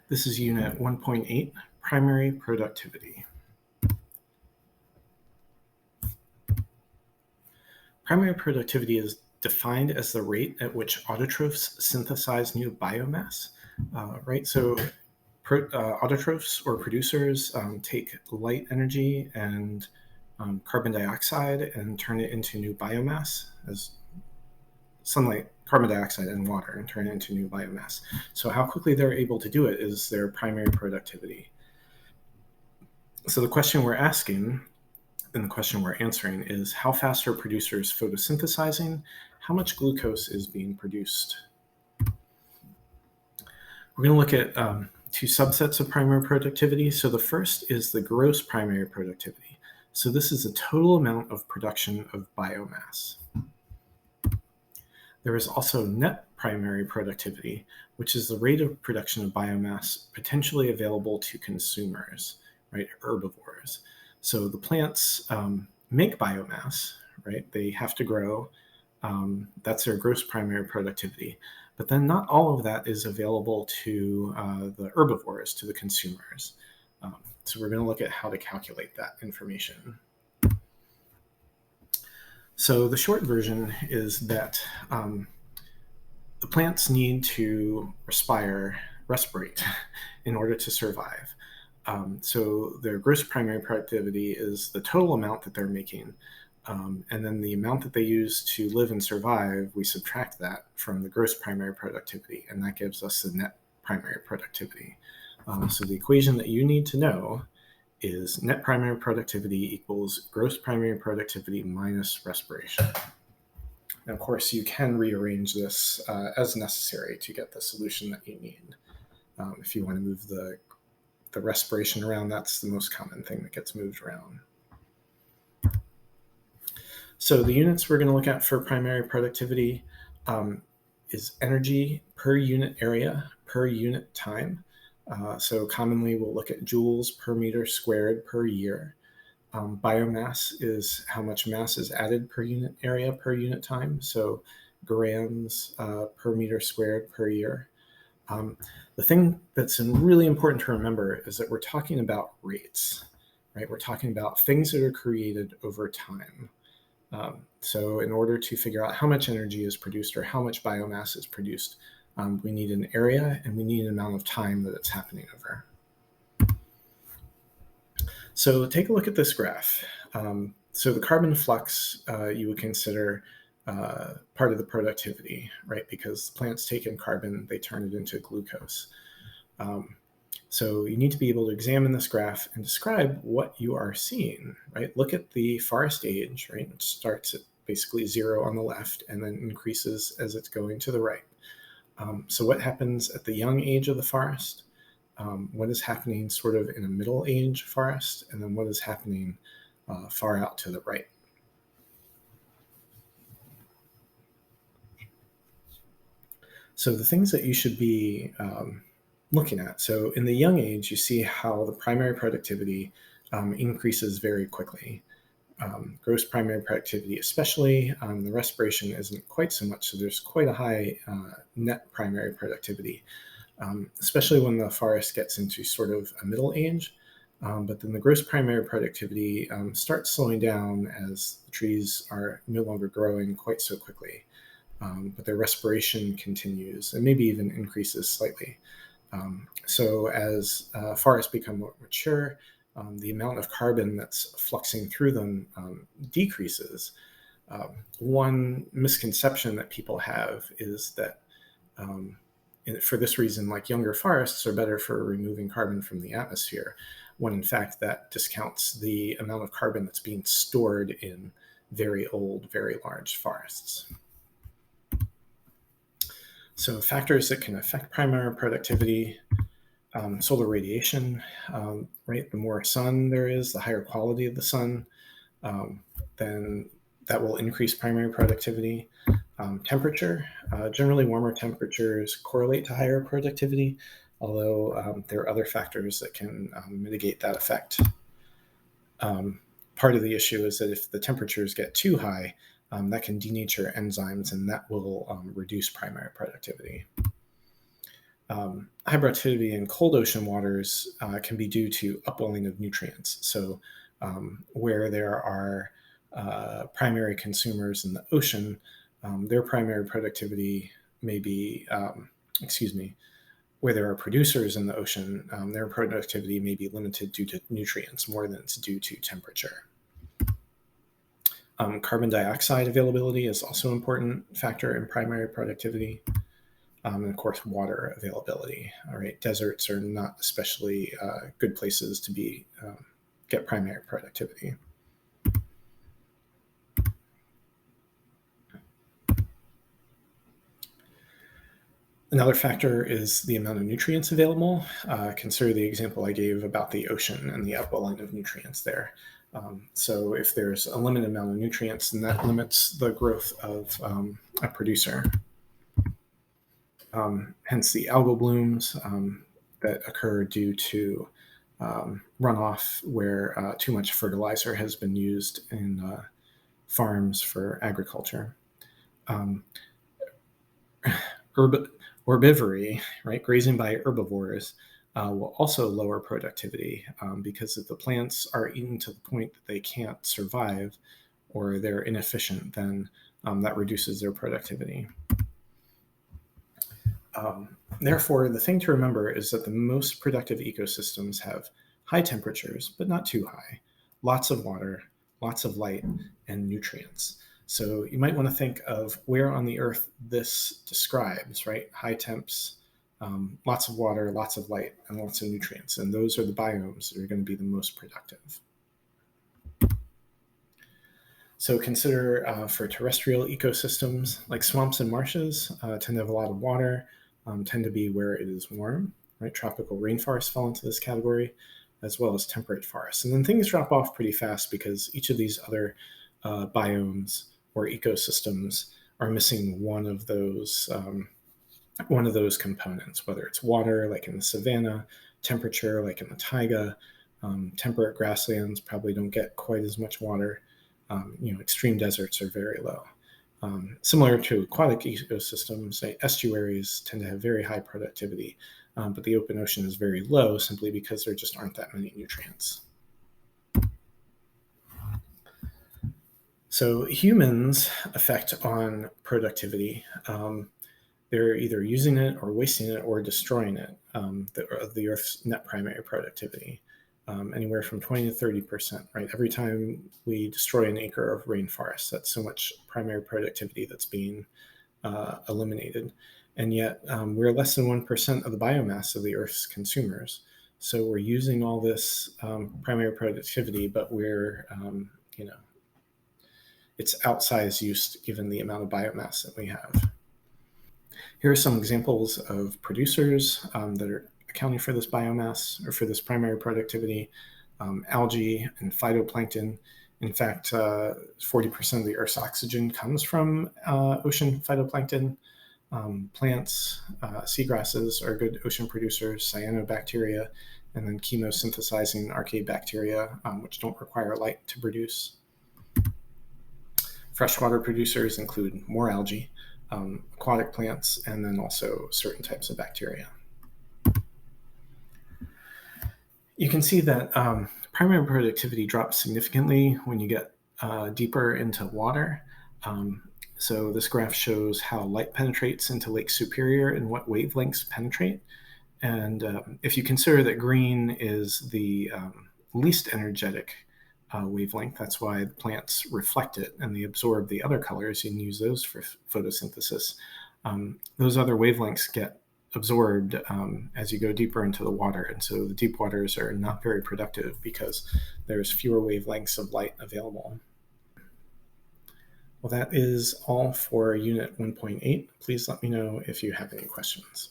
This is Unit 1.8, Primary Productivity. Primary productivity is defined as the rate at which autotrophs synthesize new biomass, right? So autotrophs or producers take light energy and carbon dioxide and turn it into new biomass as sunlight, carbon dioxide, and water, and turn it into new biomass. So how quickly they're able to do it is their primary productivity. So the question we're asking and the question we're answering is, how fast are producers photosynthesizing? How much glucose is being produced? We're going to look at two subsets of primary productivity. So the first is the gross primary productivity. So this is the total amount of production of biomass. There is also net primary productivity, which is the rate of production of biomass potentially available to consumers, right, herbivores. So the plants make biomass, right? They have to grow. That's their gross primary productivity. But then not all of that is available to the herbivores, to the consumers. So we're going to look at how to calculate that information. So the short version is that the plants need to respirate in order to survive. So their gross primary productivity is the total amount that they're making. And then the amount that they use to live and survive, we subtract that from the gross primary productivity, and that gives us the net primary productivity. So the equation that you need to know is net primary productivity equals gross primary productivity minus respiration. And of course, you can rearrange this as necessary to get the solution that you need. If you want to move the respiration around, that's the most common thing that gets moved around. So the units we're going to look at for primary productivity is energy per unit area per unit time. So commonly we'll look at joules per meter squared per year. Biomass is how much mass is added per unit area per unit time. So grams per meter squared per year. The thing that's really important to remember is that we're talking about rates, right? We're talking about things that are created over time. So in order to figure out how much energy is produced or how much biomass is produced, we need an area and we need an amount of time that it's happening over. So take a look at this graph. So the carbon flux you would consider part of the productivity, right? Because plants take in carbon, they turn it into glucose. So you need to be able to examine this graph and describe what you are seeing, right? Look at the forest age, right? It starts at basically 0 on the left and then increases as it's going to the right. So what happens at the young age of the forest? What is happening sort of in a middle age forest? And then what is happening far out to the right? So the things that you should be looking at. So in the young age, you see how the primary productivity increases very quickly. Gross primary productivity, especially the respiration isn't quite so much. So there's quite a high net primary productivity, especially when the forest gets into sort of a middle age. But then the gross primary productivity starts slowing down as the trees are no longer growing quite so quickly. But their respiration continues and maybe even increases slightly. So as forests become more mature, the amount of carbon that's fluxing through them decreases. One misconception that people have is that for this reason, like younger forests are better for removing carbon from the atmosphere, when in fact that discounts the amount of carbon that's being stored in very old, very large forests. So factors that can affect primary productivity, solar radiation, right? The more sun there is, the higher quality of the sun, then that will increase primary productivity. Temperature, generally warmer temperatures correlate to higher productivity, although there are other factors that can mitigate that effect. Part of the issue is that if the temperatures get too high, that can denature enzymes, and that will reduce primary productivity. High productivity in cold ocean waters can be due to upwelling of nutrients. So where there are primary consumers in the ocean, their primary productivity may be, where there are producers in the ocean, their productivity may be limited due to nutrients more than it's due to temperature. Carbon dioxide availability is also an important factor in primary productivity. And of course, water availability. All right, deserts are not especially good places to be get primary productivity. Another factor is the amount of nutrients available. Consider the example I gave about the ocean and the upwelling of nutrients there. So if there's a limited amount of nutrients, then that limits the growth of a producer. Hence the algal blooms that occur due to runoff where too much fertilizer has been used in farms for agriculture. Herbivory, right, grazing by herbivores, will also lower productivity because if the plants are eaten to the point that they can't survive or they're inefficient, then that reduces their productivity. Therefore, the thing to remember is that the most productive ecosystems have high temperatures, but not too high, lots of water, lots of light, and nutrients. So you might want to think of where on the Earth this describes, right? High temps, lots of water, lots of light, and lots of nutrients. And those are the biomes that are going to be the most productive. So consider for terrestrial ecosystems, like swamps and marshes tend to have a lot of water, tend to be where it is warm, right? Tropical rainforests fall into this category, as well as temperate forests. And then things drop off pretty fast because each of these other biomes or ecosystems are missing one of those components, whether it's water, like in the savanna, temperature, like in the taiga. Temperate grasslands probably don't get quite as much water. Extreme deserts are very low. Similar to aquatic ecosystems, estuaries tend to have very high productivity, but the open ocean is very low simply because there just aren't that many nutrients. So humans' effect on productivity, they're either using it or wasting it or destroying it, the Earth's net primary productivity. Anywhere from 20 to 30%, right? Every time we destroy an acre of rainforest, that's so much primary productivity that's being eliminated. And yet we're less than 1% of the biomass of the Earth's consumers. So we're using all this primary productivity, but we're, it's outsized use given the amount of biomass that we have. Here are some examples of producers that are accounting for this biomass or for this primary productivity. Algae and phytoplankton. In fact, 40% of the Earth's oxygen comes from ocean phytoplankton. Plants, seagrasses are good ocean producers, cyanobacteria, and then chemosynthesizing archaea bacteria, which don't require light to produce. Freshwater producers include more algae, aquatic plants, and then also certain types of bacteria. You can see that primary productivity drops significantly when you get deeper into water. So this graph shows how light penetrates into Lake Superior and what wavelengths penetrate. And if you consider that green is the least energetic wavelength, that's why the plants reflect it and they absorb the other colors and use those for photosynthesis. Those other wavelengths get absorbed as you go deeper into the water. And so the deep waters are not very productive because there's fewer wavelengths of light available. Well, that is all for Unit 1.8. Please let me know if you have any questions.